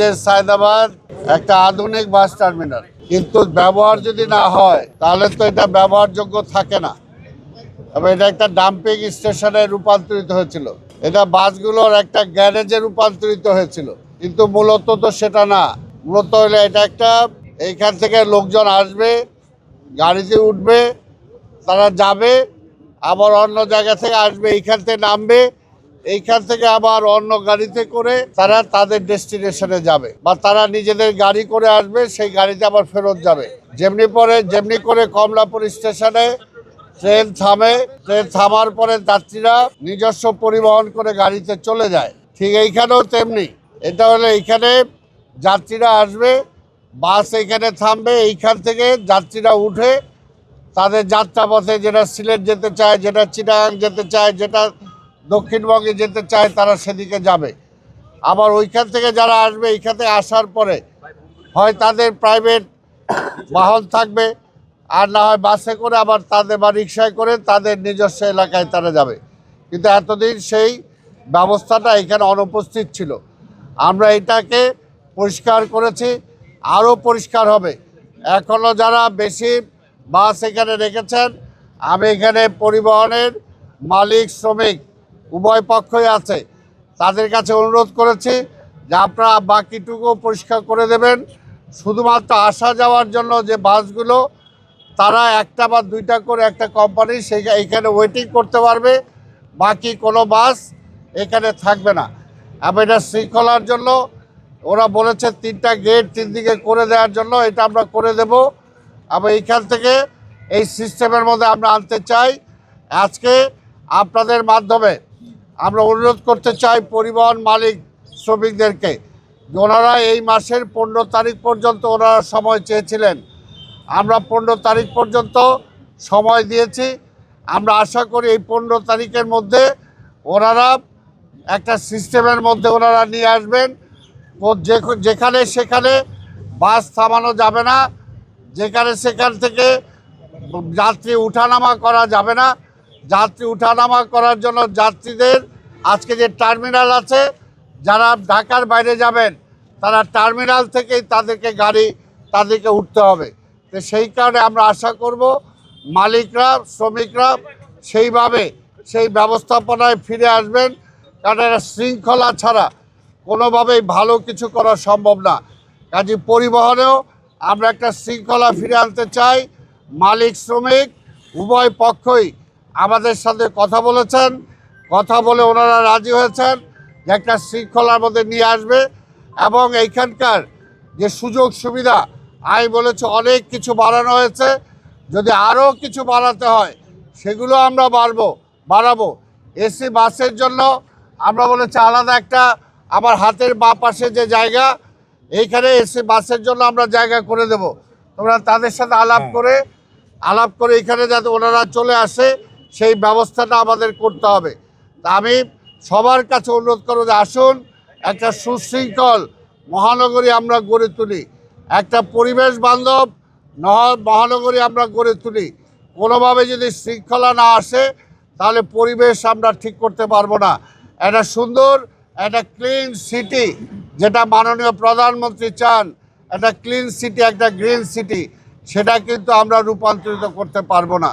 যে সায়দাবাদ একটা আধুনিক বাস টার্মিনাল, কিন্তু ব্যবহার যদি না হয় তাহলে তো এটা ব্যবহারযোগ্য থাকে না। তবে এটা একটা ডাম্পিং স্টেশনে রূপান্তরিত হয়েছিল, এটা বাসগুলোর একটা গ্যারেজে রূপান্তরিত হয়েছিল, কিন্তু মূলত তো সেটা না। মূলত হলে এটা একটা, এইখান থেকে লোকজন আসবে, গাড়িতে উঠবে, তারা যাবে, আবার অন্য জায়গা থেকে আসবে, এইখান থেকে নামবে, এইখান থেকে আবার অন্য গাড়িতে করে তারা তাদের ডেস্টিনেশনে যাবে, বা তারা নিজেদের গাড়ি করে আসবে, সেই গাড়িতে আবার ফেরত যাবে। যেমনি করে কমলাপুর স্টেশনে ট্রেন থামে, ট্রেন থামার পরে যাত্রীরা নিজস্ব পরিবহন করে গাড়িতে চলে যায়, ঠিক এইখানেও তেমনি। এটা হলে এইখানে যাত্রীরা আসবে, বাস এইখানে থামবে, এইখান থেকে যাত্রীরা উঠে তাদের যাত্রাপথে, যেটা সিলেট যেতে চায়, যেটা চিটাগাং যেতে চায়, যেটা দক্ষিণবঙ্গে যেতে চায়, তারা সেদিকে যাবে। আবার ওইখান থেকে যারা আসবে, এইখানে আসার পরে হয় তাদের প্রাইভেট বাহন থাকবে, আর না হয় বাসে করে, আবার তাদের বা রিক্সায় করে তাদের নিজস্ব এলাকায় তারা যাবে। কিন্তু এতদিন সেই ব্যবস্থাটা এখানে অনুপস্থিত ছিল। আমরা এটাকে পরিষ্কার করেছি, আরও পরিষ্কার হবে। এখনও যারা বেশি বাস এখানে রেখেছেন, আমি এখানে পরিবহনের মালিক শ্রমিক উভয় পক্ষই আছে, তাদের কাছে অনুরোধ করেছি যে আপনারা বাকিটুকু পরিষ্কার করে দেবেন। শুধুমাত্র আসা যাওয়ার জন্য যে বাসগুলো, তারা একটা বা দুইটা করে একটা কোম্পানি এইখানে ওয়েটিং করতে পারবে, বাকি কোনো বাস এখানে থাকবে না। এবং এটা শৃঙ্খলার জন্য ওরা বলেছে 3টা গেট 3 দিকে করে দেওয়ার জন্য, এটা আমরা করে দেব। এবং এইখান থেকে এই সিস্টেমের মধ্যে আমরা আনতে চাই। আজকে আপনাদের মাধ্যমে আমরা অনুরোধ করতে চাই পরিবহন মালিক শ্রমিকদেরকে, ওনারা এই মাসের 15 তারিখ পর্যন্ত ওনারা সময় চেয়েছিলেন। আমরা 15 তারিখ পর্যন্ত সময় দিয়েছি। আমরা আশা করি এই 15 তারিখের মধ্যে ওনারা একটা সিস্টেমের মধ্যে ওনারা নিয়ে আসবেন। যেখানে সেখানে বাস থামানো যাবে না, যেখানে সেখান থেকে যাত্রী উঠানামা করা যাবে না। যাত্রী উঠানামা করার জন্য যাত্রীদের আজকে যে টার্মিনাল আছে, যারা ঢাকার বাইরে যাবেন, তারা টার্মিনাল থেকেই তাদেরকে উঠতে হবে। তো সেই কারণে আমরা আশা করব মালিকরা, শ্রমিকরা সেইভাবে সেই ব্যবস্থাপনায় ফিরে আসবেন, কারণ এটা শৃঙ্খলা ছাড়া কোনোভাবেই ভালো কিছু করা সম্ভব না। কাজে পরিবহনেও আমরা একটা শৃঙ্খলা ফিরে আনতে চাই। মালিক শ্রমিক উভয় পক্ষই আমাদের সাথে কথা বলেছেন, কথা বলে ওনারা রাজি হয়েছেন যে একটা শৃঙ্খলার মধ্যে নিয়ে আসবে। এবং এইখানকার যে সুযোগ সুবিধা আমি বলেছি, অনেক কিছু বাড়ানো হয়েছে, যদি আরও কিছু বাড়াতে হয় সেগুলো আমরা বাড়াবো। এসি বাসের জন্য আমরা বলেছি আলাদা একটা, আমার হাতের বাঁ পাশে যে জায়গা, এইখানে এসি বাসের জন্য আমরা জায়গা করে দেব। তোমরা তাদের সাথে আলাপ করে এখানে যাতে ওনারা চলে আসে, সেই ব্যবস্থাটা আমাদের করতে হবে। তা আমি সবার কাছে অনুরোধ করব যে আসুন, একটা সুশৃঙ্খল মহানগরী আমরা গড়ে তুলি, একটা পরিবেশ বান্ধব মহানগরী আমরা গড়ে তুলি। কোনোভাবে যদি শৃঙ্খলা না আসে, তাহলে পরিবেশ আমরা ঠিক করতে পারবো না। একটা সুন্দর, একটা ক্লিন সিটি, যেটা মাননীয় প্রধানমন্ত্রী চান, একটা ক্লিন সিটি, একটা গ্রিন সিটি, সেটা কিন্তু আমরা রূপান্তরিত করতে পারবো না।